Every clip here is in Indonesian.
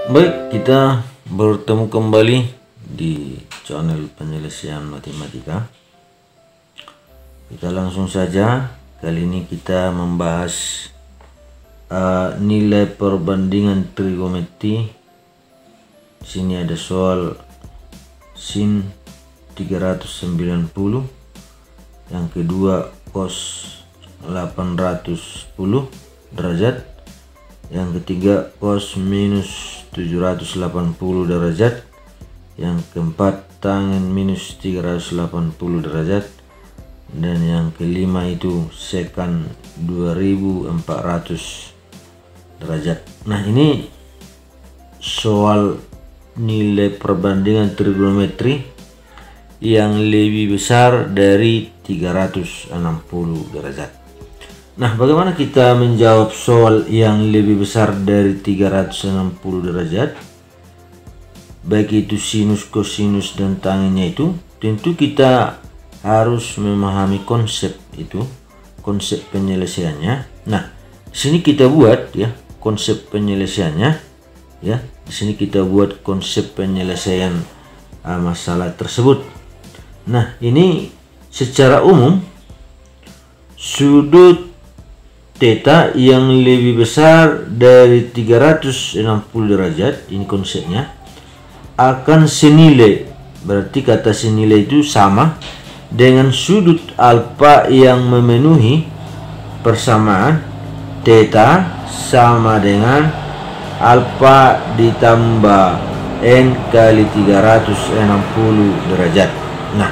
Baik, kita bertemu kembali di channel penyelesaian matematika. Kita langsung saja. Kali ini kita membahas nilai perbandingan trigonometri. Sini ada soal sin 390, yang kedua cos 810 derajat, yang ketiga cos minus 780 derajat, yang keempat tangen minus 380 derajat, dan yang kelima itu sekan 2400 derajat. Nah, ini soal nilai perbandingan trigonometri yang lebih besar dari 360 derajat. Nah, bagaimana kita menjawab soal yang lebih besar dari 360 derajat? Baik itu sinus, kosinus, dan tangennya itu, tentu kita harus memahami konsep itu, konsep penyelesaiannya. Nah, di sini kita buat ya konsep penyelesaiannya ya. Di sini kita buat konsep penyelesaian masalah tersebut. Nah, ini secara umum sudut theta yang lebih besar dari 360 derajat, ini konsepnya, akan senilai, berarti kata senilai itu sama dengan sudut alfa yang memenuhi persamaan theta sama dengan alfa ditambah n kali 360 derajat. Nah,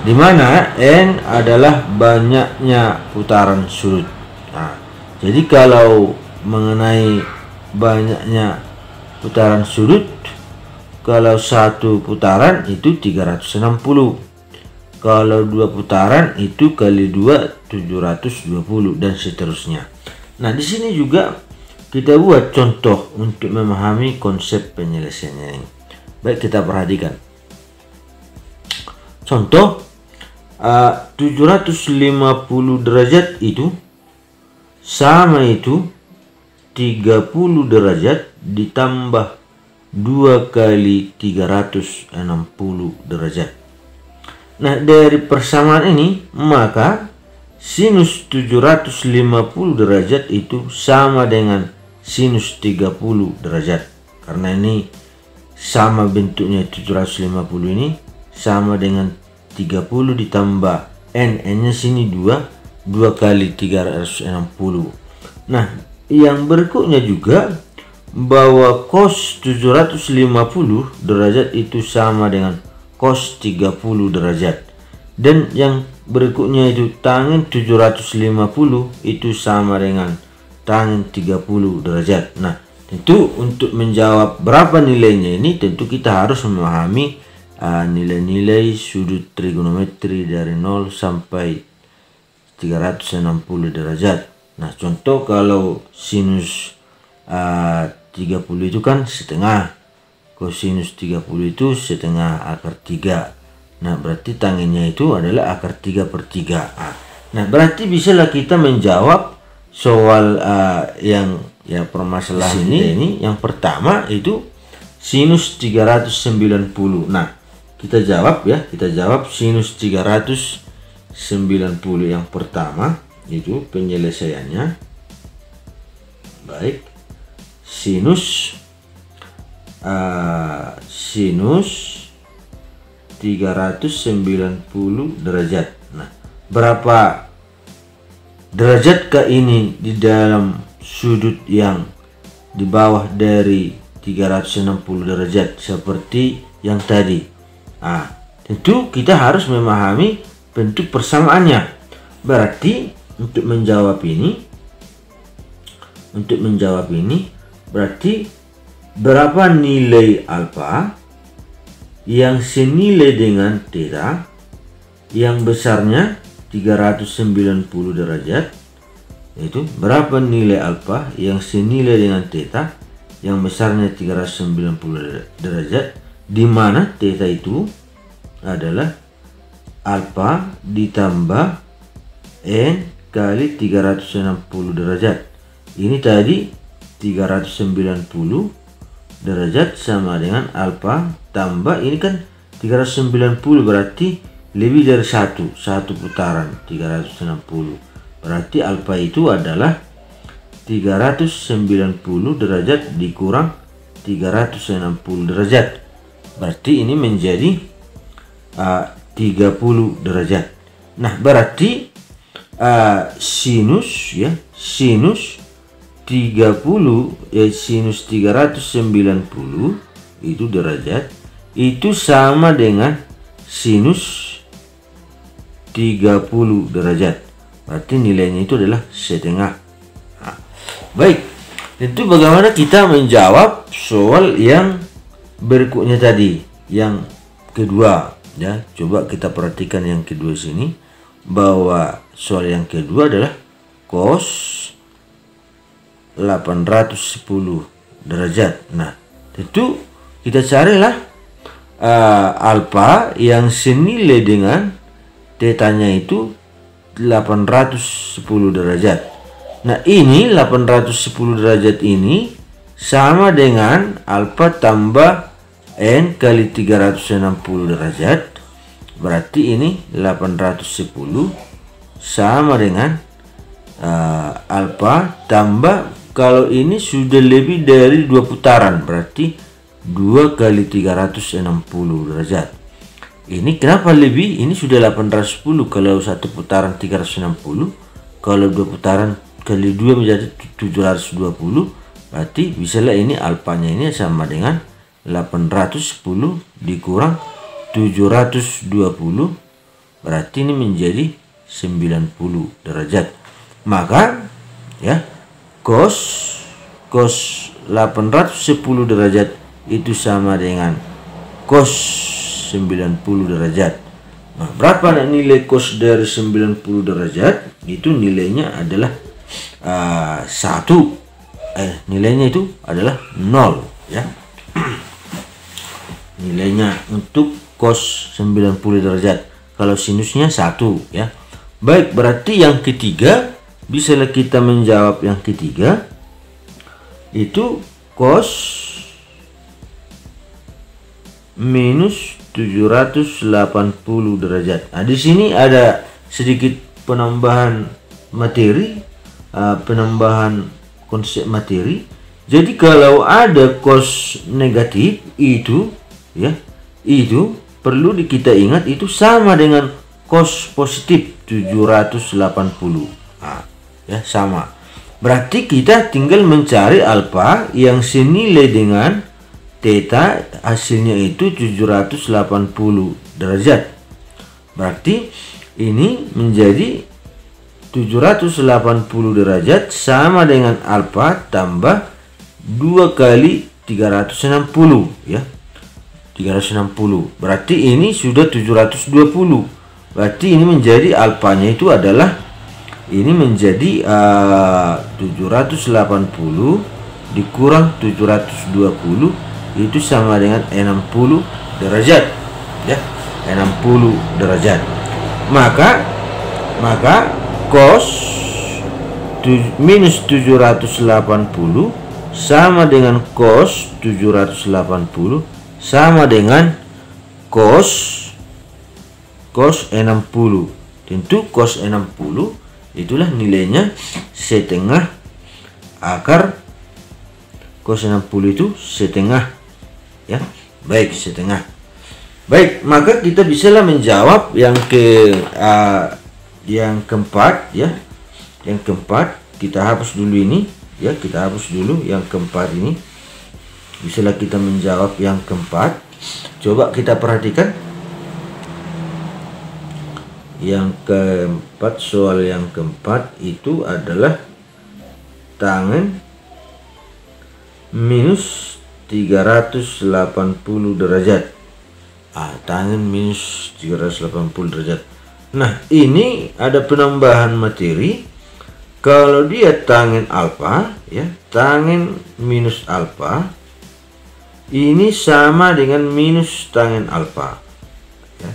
di mana n adalah banyaknya putaran sudut. Nah, jadi kalau mengenai banyaknya putaran sudut, kalau satu putaran itu 360, kalau dua putaran itu kali 2 720, dan seterusnya. Nah, di sini juga kita buat contoh untuk memahami konsep penyelesaiannya ini. Baik, kita perhatikan contoh 750 derajat itu sama itu 30 derajat ditambah 2 kali 360 derajat. Nah, dari persamaan ini maka sinus 750 derajat itu sama dengan sinus 30 derajat. Karena ini sama bentuknya, 750 ini sama dengan 30 ditambah n-nya sini 2 kali 360. Nah, yang berikutnya juga bahwa cos 750 derajat itu sama dengan cos 30 derajat, dan yang berikutnya itu tangen 750 itu sama dengan tangen 30 derajat. Nah, tentu untuk menjawab berapa nilainya ini, tentu kita harus memahami nilai-nilai sudut trigonometri dari 0 sampai 360 derajat. Nah, contoh kalau sinus 30 itu kan setengah, kosinus 30 itu setengah akar 3. Nah, berarti tangennya itu adalah akar 3/3. Nah, berarti bisalah kita menjawab soal yang permasalahan ini. Yang pertama itu sinus 390. Nah, kita jawab ya, sinus 390 yang pertama itu penyelesaiannya. Baik, sinus 390 derajat. Nah, berapa derajatkah ini di dalam sudut yang di bawah dari 360 derajat seperti yang tadi? Tentu kita harus memahami bentuk persamaannya. Berarti untuk menjawab ini berarti berapa nilai alfa yang senilai dengan theta yang besarnya 390 derajat, yaitu berapa nilai alfa yang senilai dengan theta yang besarnya 390 derajat, di mana theta itu adalah alfa ditambah n kali 360 derajat. Ini tadi 390 derajat sama dengan alfa tambah ini kan 390, berarti lebih dari satu putaran 360. Berarti alfa itu adalah 390 derajat dikurang 360 derajat. Berarti ini menjadi 30 derajat. Nah, berarti sinus 390 itu derajat itu sama dengan sinus 30 derajat. Berarti nilainya itu adalah setengah. Nah, baik, tentu bagaimana kita menjawab soal yang berikutnya tadi, yang kedua ya. Coba kita perhatikan yang kedua sini, bahwa soal yang kedua adalah cos 810 derajat. Nah, tentu kita carilah alfa yang senilai dengan tetanya itu 810 derajat. Nah, ini 810 derajat ini sama dengan alfa tambah n kali 360 derajat. Berarti ini 810 sama dengan alfa tambah, kalau ini sudah lebih dari 2 putaran, berarti 2 kali 360 derajat. Ini kenapa lebih? Ini sudah 810, kalau satu putaran 360, kalau 2 putaran kali 2 menjadi 720. Berarti bisalah ini alfanya ini sama dengan 810 dikurang 720, berarti ini menjadi 90 derajat. Maka ya, cos 810 derajat itu sama dengan cos 90 derajat. Nah, berapa nilai cos dari 90 derajat? Itu nilainya adalah 1. Nilainya itu adalah 0 ya. Nilainya untuk cos 90 derajat. Kalau sinusnya 1 ya. Baik, berarti yang ketiga, bisalah kita menjawab yang ketiga, itu cos minus 780 derajat. Nah, di sini ada sedikit penambahan materi, penambahan konsep materi. Jadi kalau ada cos negatif itu ya, itu perlu kita ingat itu sama dengan cos positif 780. Nah, ya sama. Berarti kita tinggal mencari alfa yang senilai dengan theta, hasilnya itu 780 derajat. Berarti ini menjadi 780 derajat sama dengan alfa tambah 2 kali 360 ya. 360. Berarti ini sudah 720. Berarti ini menjadi alfanya itu adalah ini menjadi 780 dikurang 720 itu sama dengan 60 derajat ya, 60 derajat. Maka cos minus 780 sama dengan cos 780 sama dengan cos 60. Tentu cos 60 itulah nilainya setengah akar cos 60 itu setengah ya. Baik, setengah. Baik, maka kita bisalah menjawab yang keempat ya. Yang keempat kita hapus dulu ini ya, kita hapus dulu yang keempat ini. Bisalah kita menjawab yang keempat. Coba kita perhatikan yang keempat. Soal yang keempat itu adalah tangen minus 380 derajat. Tangen minus 380 derajat. Nah, ini ada penambahan materi. Kalau dia tangen alfa ya, tangen minus alfa ini sama dengan minus tangen alfa ya.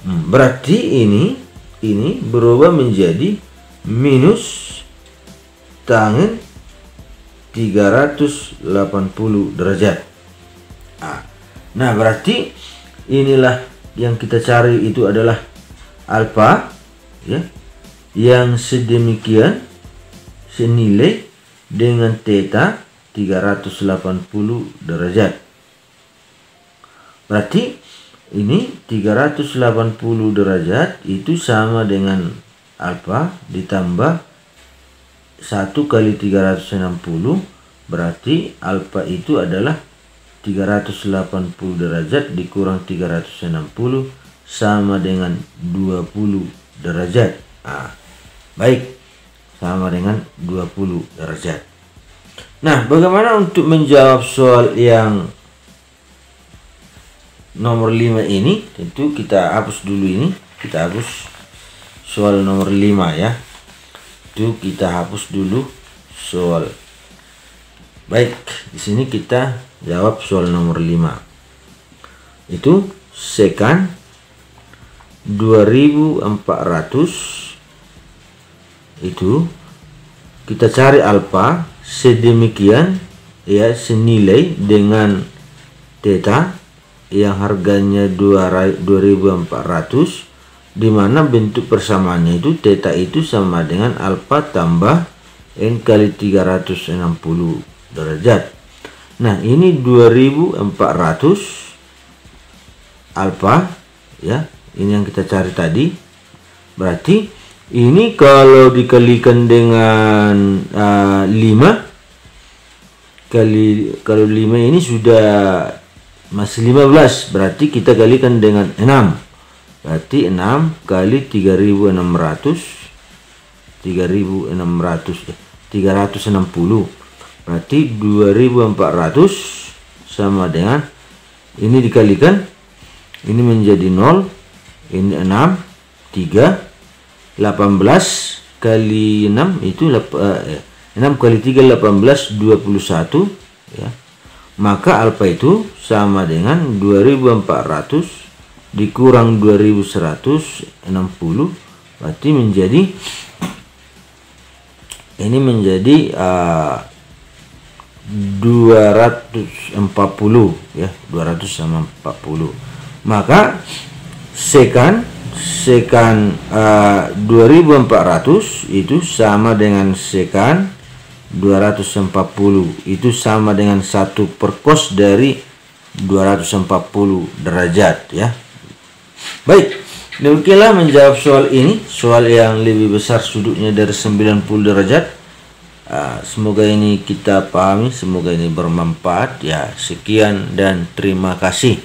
Berarti ini berubah menjadi minus tangen 380 derajat. Nah, berarti inilah yang kita cari, itu adalah alfa ya, yang sedemikian senilai dengan theta 380 derajat. Berarti ini 380 derajat itu sama dengan alfa ditambah 1 kali 360, berarti alfa itu adalah 380 derajat dikurang 360 sama dengan 20 derajat. Baik, sama dengan 20 derajat. Nah, bagaimana untuk menjawab soal yang nomor 5 ini? Tentu kita hapus dulu ini. Kita hapus soal nomor 5 ya. Itu kita hapus dulu soal. Baik, di sini kita jawab soal nomor 5. Itu sekan 2400 itu kita cari alfa sedemikian ya, senilai dengan theta yang harganya 2400, di mana bentuk persamaannya itu theta itu sama dengan alfa tambah n kali 360 derajat. Nah, ini 2400 alfa ya, ini yang kita cari tadi. Berarti ini kalau dikalikan dengan 5 kali, kalau 5 ini sudah masih 15, berarti kita kalikan dengan 6. Berarti 6 kali 360, berarti 2400 sama dengan, ini dikalikan, ini menjadi 0, ini 6, 3, 18 kali 6 itu 6 kali 3 18, 21 ya. Maka alfa itu sama dengan 2400 dikurang 2160, berarti menjadi, ini menjadi 240 ya, 200 sama 40. Maka sekan 2400 itu sama dengan sekan 240, itu sama dengan 1/cos dari 240 derajat ya. Baik, demikianlah menjawab soal ini, soal yang lebih besar sudutnya dari 90 derajat. Semoga ini kita pahami, semoga ini bermanfaat ya. Sekian dan terima kasih.